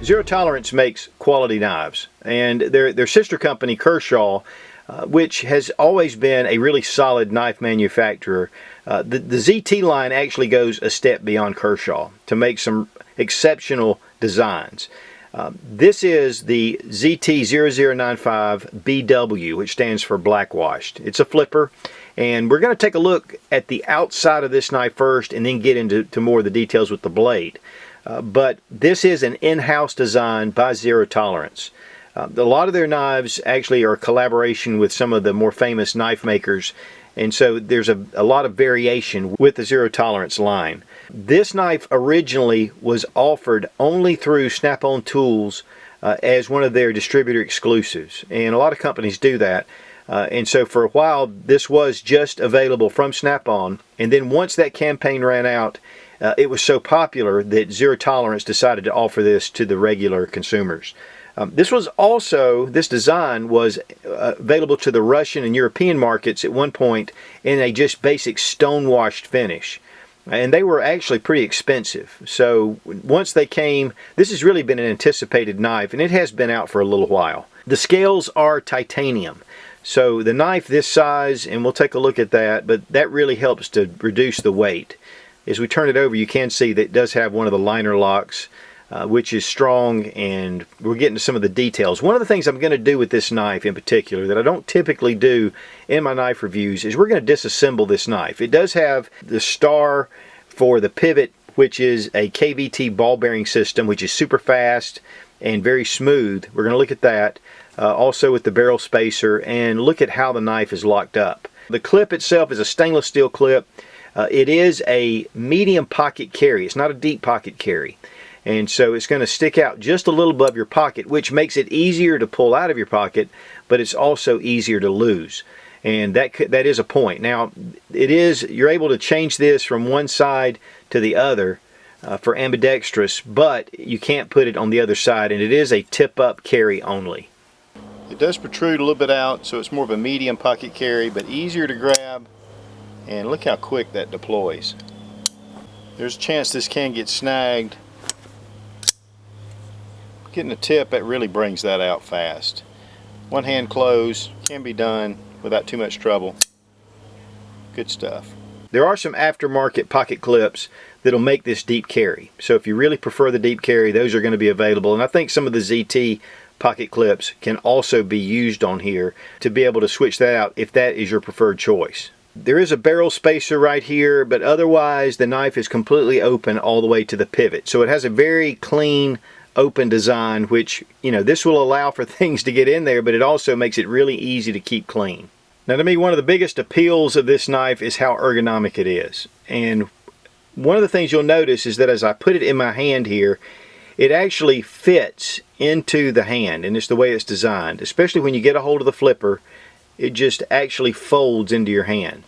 Zero Tolerance makes quality knives, and their sister company, Kershaw, which has always been a really solid knife manufacturer. The ZT line actually goes a step beyond Kershaw to make some exceptional designs. This is the ZT0095BW, which stands for blackwashed. It's a flipper, and we're going to take a look at the outside of this knife first and then get into more of the details with the blade. But this is an in-house design by Zero Tolerance. A lot of their knives actually are a collaboration with some of the more famous knife makers, and so there's a lot of variation with the Zero Tolerance line. This knife originally was offered only through Snap-on Tools as one of their distributor exclusives, and a lot of companies do that. And so for a while this was just available from Snap-on, and then once that campaign ran out, it was so popular that Zero Tolerance decided to offer this to the regular consumers. This design was available to the Russian and European markets at one point in a just basic stone-washed finish. And they were actually pretty expensive. So once they came, this has really been an anticipated knife, and it has been out for a little while. The scales are titanium. So the knife this size, and we'll take a look at that, but that really helps to reduce the weight. As we turn it over, you can see that it does have one of the liner locks, which is strong, and we'll get into some of the details. One of the things I'm going to do with this knife in particular that I don't typically do in my knife reviews is we're going to disassemble this knife. It does have the star for the pivot, which is a KVT ball bearing system, which is super fast and very smooth. We're going to look at that. Also with the barrel spacer, and look at how the knife is locked up. The clip itself is a stainless steel clip. It is a medium pocket carry. It's not a deep pocket carry. And so it's going to stick out just a little above your pocket, which makes it easier to pull out of your pocket, but it's also easier to lose. And that is a point. Now, you're able to change this from one side to the other for ambidextrous, but you can't put it on the other side, and it is a tip-up carry only. It does protrude a little bit out, so it's more of a medium pocket carry, but easier to grab. And look how quick that deploys. There's a chance this can get snagged. Getting a tip, that really brings that out fast. One hand close, can be done without too much trouble. Good stuff. There are some aftermarket pocket clips that'll make this deep carry. So if you really prefer the deep carry, those are going to be available. And I think some of the ZT pocket clips can also be used on here to be able to switch that out if that is your preferred choice. There is a barrel spacer right here, but otherwise the knife is completely open all the way to the pivot. So it has a very clean, open design, which, this will allow for things to get in there, but it also makes it really easy to keep clean. Now, to me, one of the biggest appeals of this knife is how ergonomic it is. And one of the things you'll notice is that as I put it in my hand here, it actually fits into the hand, and it's the way it's designed. Especially when you get a hold of the flipper, it just actually folds into your hand.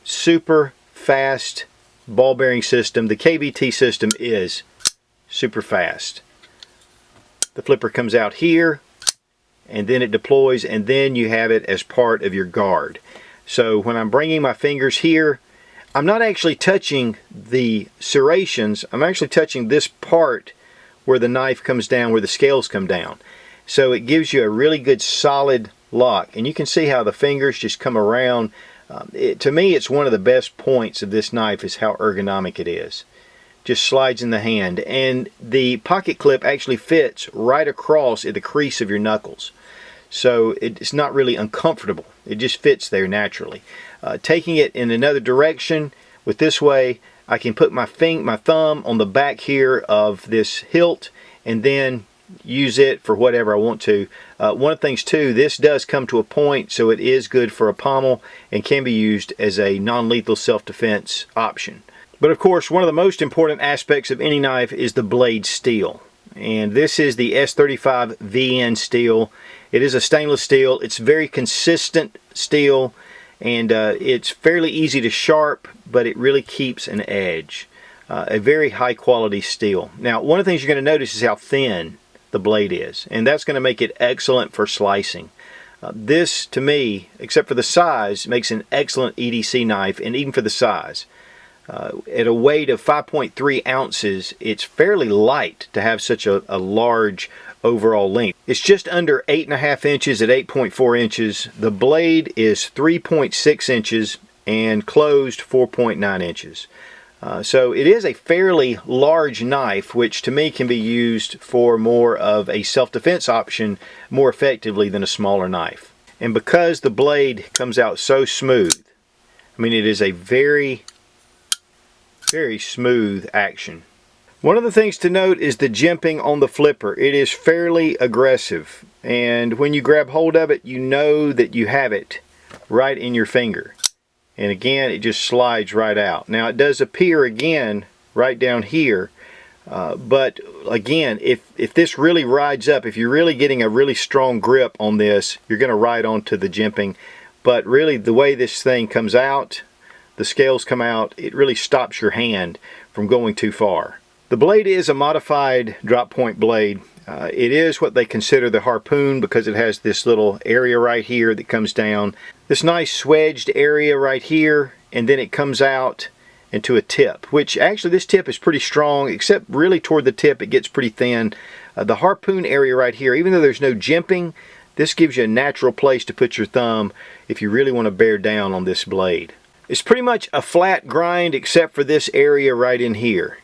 Super fast ball bearing system. The KVT system is super fast. The flipper comes out here, and then it deploys, and then you have it as part of your guard. So when I'm bringing my fingers here, I'm not actually touching the serrations. I'm actually touching this part where the knife comes down, where the scales come down. So it gives you a really good solid lock, and you can see how the fingers just come around. To me, it's one of the best points of this knife is how ergonomic it is. Just slides in the hand, and the pocket clip actually fits right across at the crease of your knuckles, so it's not really uncomfortable. It just fits there naturally. Taking it in another direction with this way, I can put my thumb on the back here of this hilt and then use it for whatever I want to. One of the things too, this does come to a point, so it is good for a pommel and can be used as a non-lethal self-defense option. But of course, one of the most important aspects of any knife is the blade steel. And this is the S35 VN steel. It is a stainless steel. It's very consistent steel, and it's fairly easy to sharp, but it really keeps an edge. A very high quality steel. Now, one of the things you're going to notice is how thin the blade is, and that's going to make it excellent for slicing. This, to me, except for the size, makes an excellent EDC knife, and even for the size. At a weight of 5.3 ounces, it's fairly light to have such a large overall length. It's just under 8.5 inches at 8.4 inches. The blade is 3.6 inches and closed 4.9 inches. So it is a fairly large knife, which to me can be used for more of a self-defense option more effectively than a smaller knife. And because the blade comes out so smooth, I mean, it is a very smooth action. One of the things to note is the jimping on the flipper. It is fairly aggressive, and when you grab hold of it, you know that you have it right in your finger. And again, it just slides right out. Now it does appear again right down here, but again, if this really rides up, if you're really getting a really strong grip on this, you're going to ride onto the jimping. But really, the way this thing comes out, the scales come out, it really stops your hand from going too far. The blade is a modified drop point blade. It is what they consider the harpoon because it has this little area right here that comes down. This nice swedged area right here, and then it comes out into a tip, which actually this tip is pretty strong, except really toward the tip it gets pretty thin. The harpoon area right here, even though there's no jimping, this gives you a natural place to put your thumb if you really want to bear down on this blade. It's pretty much a flat grind except for this area right in here.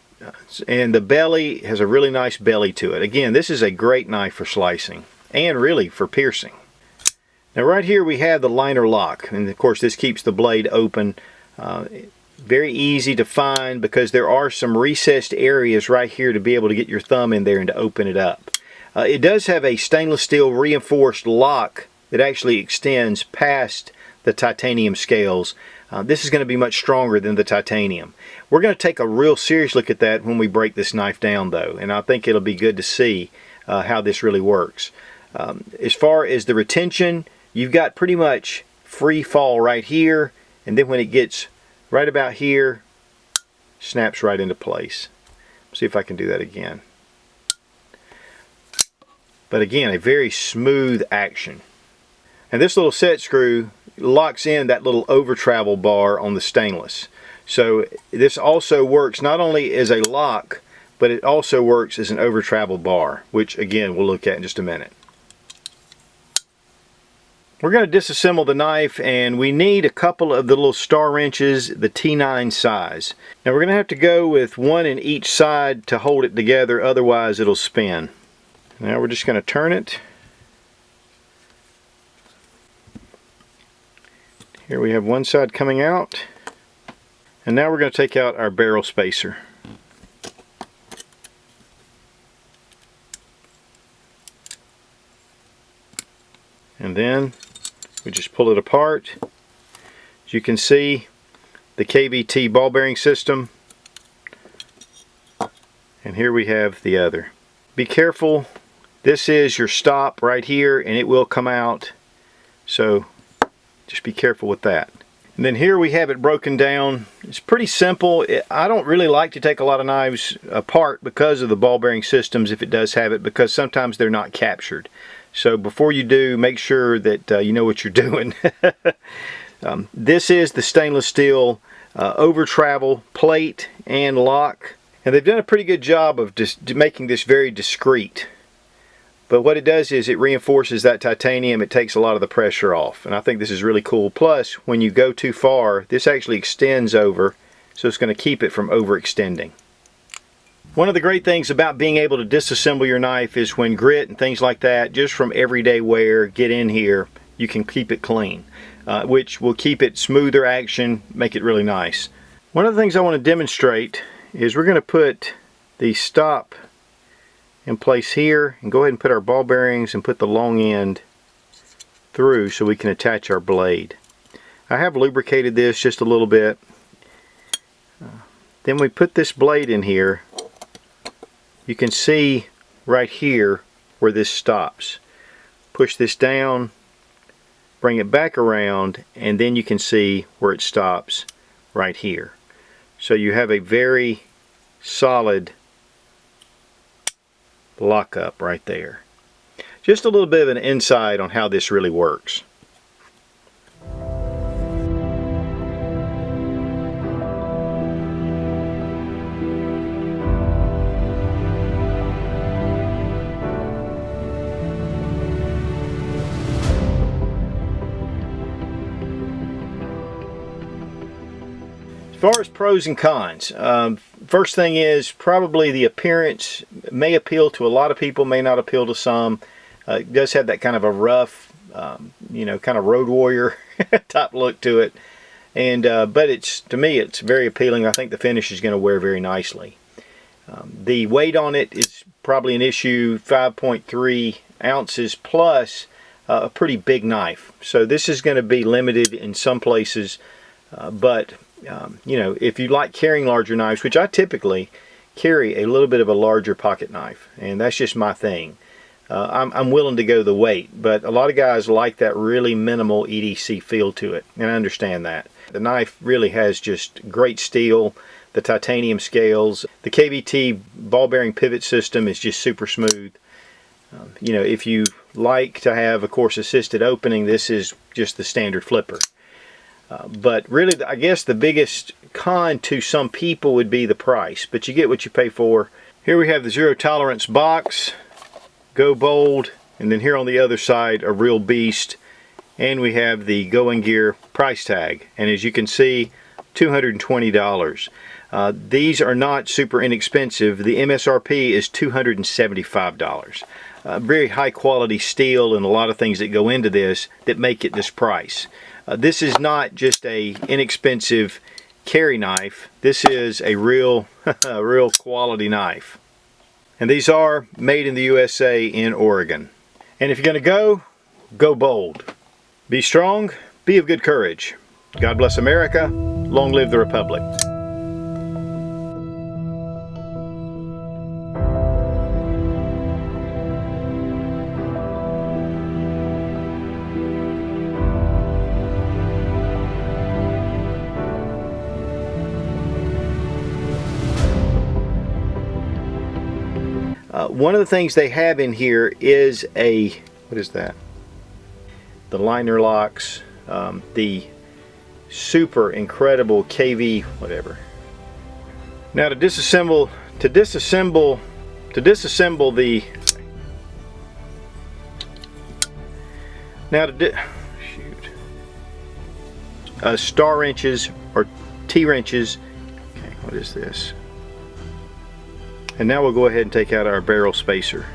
And the belly has a really nice belly to it. Again, this is a great knife for slicing and really for piercing. Now right here we have the liner lock, and of course this keeps the blade open. Very easy to find because there are some recessed areas right here to be able to get your thumb in there and to open it up. It does have a stainless steel reinforced lock that actually extends past the titanium scales. This is going to be much stronger than the titanium. We're going to take a real serious look at that when we break this knife down though, and I think it'll be good to see how this really works. As far as the retention, you've got pretty much free fall right here, and then when it gets right about here, snaps right into place. See if I can do that again. But again, a very smooth action. And this little set screw locks in that little over travel bar on the stainless. So this also works not only as a lock, but it also works as an over travel bar, which again we'll look at in just a minute. We're going to disassemble the knife, and we need a couple of the little star wrenches, the T9 size. Now we're going to have to go with one in each side to hold it together, otherwise it'll spin. Now we're just going to turn it. Here we have one side coming out, and now we're going to take out our barrel spacer. And then we just pull it apart. As you can see, the KVT ball bearing system, and here we have the other. Be careful, this is your stop right here and it will come out, so just be careful with that. And then here we have it broken down. It's pretty simple. I don't really like to take a lot of knives apart because of the ball bearing systems, if it does have it, because sometimes they're not captured. So before you do, make sure that you know what you're doing. This is the stainless steel over travel plate and lock, and they've done a pretty good job of just making this very discreet. But what it does is it reinforces that titanium. It takes a lot of the pressure off, and I think this is really cool. Plus, when you go too far, this actually extends over, so it's going to keep it from overextending. One of the great things about being able to disassemble your knife is when grit and things like that, just from everyday wear, get in here, you can keep it clean, which will keep it smoother action, make it really nice. One of the things I want to demonstrate is we're going to put the stop in place here and go ahead and put our ball bearings and put the long end through so we can attach our blade. I have lubricated this just a little bit. Then we put this blade in here. You can see right here where this stops. Push this down, bring it back around, and then you can see where it stops right here. So you have a very solid lockup right there. Just a little bit of an insight on how this really works. far as pros and cons, first thing is probably the appearance may appeal to a lot of people, may not appeal to some. It does have that kind of a rough, you know, kind of road warrior type look to it. And but to me, it's very appealing. I think the finish is going to wear very nicely. The weight on it is probably an issue, 5.3 ounces plus a pretty big knife. So this is going to be limited in some places, but you know, if you like carrying larger knives, which I typically carry a little bit of a larger pocket knife, and that's just my thing. I'm willing to go the weight, but a lot of guys like that really minimal EDC feel to it, and I understand that. The knife really has just great steel, the titanium scales. The KVT ball bearing pivot system is just super smooth. You know, if you like to have, of course, assisted opening, this is just the standard flipper. But really, I guess the biggest con to some people would be the price, but you get what you pay for. Here we have the zero tolerance box, Go Bold, and then here on the other side, a real beast. And we have the Going Gear price tag. And as you can see, $220. These are not super inexpensive. The MSRP is $275. Very high quality steel and a lot of things that go into this that make it this price. This is not just a inexpensive carry knife. This is a real quality knife. And these are made in the USA in Oregon. And if you're going to go bold. Be strong, be of good courage. God bless America. Long live the Republic. One of the things they have in here is what is that? The liner locks, the super incredible KV whatever. Now to disassemble the star wrenches or T wrenches. Okay, what is this? And now we'll go ahead and take out our barrel spacer.